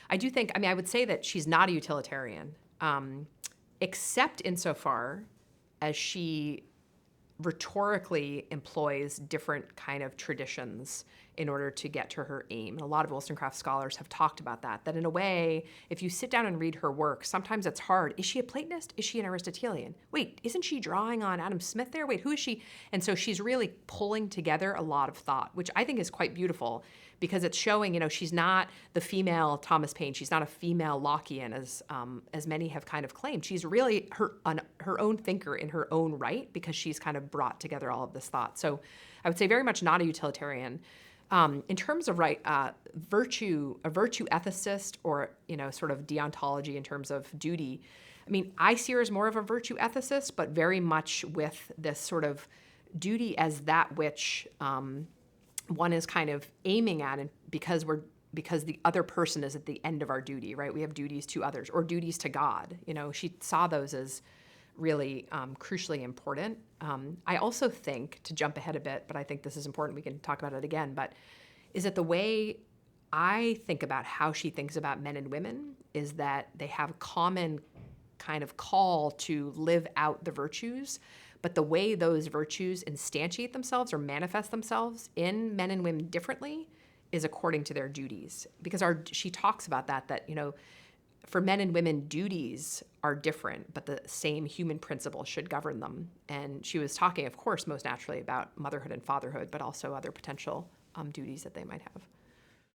I do think, I mean, I would say that she's not a utilitarian, except insofar as she rhetorically employs different kind of traditions in order to get to her aim. And a lot of Wollstonecraft scholars have talked about that in a way, if you sit down and read her work, sometimes it's hard. Is she a Platonist? Is she an Aristotelian? Wait, isn't she drawing on Adam Smith there? Wait, who is she? And so she's really pulling together a lot of thought, which I think is quite beautiful because it's showing, you know, she's not the female Thomas Paine. She's not a female Lockean, as many have kind of claimed. She's really her own thinker in her own right because she's kind of brought together all of this thought. So I would say very much not a utilitarian. In terms of virtue, a virtue ethicist, or, you know, sort of deontology in terms of duty, I mean, I see her as more of a virtue ethicist, but very much with this sort of duty as that which one is kind of aiming at, and because the other person is at the end of our duty, right? We have duties to others or duties to God. You know, she saw those as really crucially important. I also think, to jump ahead a bit, but I think this is important, we can talk about it again, but is that the way I think about how she thinks about men and women is that they have a common kind of call to live out the virtues, but the way those virtues instantiate themselves or manifest themselves in men and women differently is according to their duties. Because she talks about that, you know, for men and women, duties are different, but the same human principle should govern them. And she was talking, of course, most naturally about motherhood and fatherhood, but also other potential duties that they might have.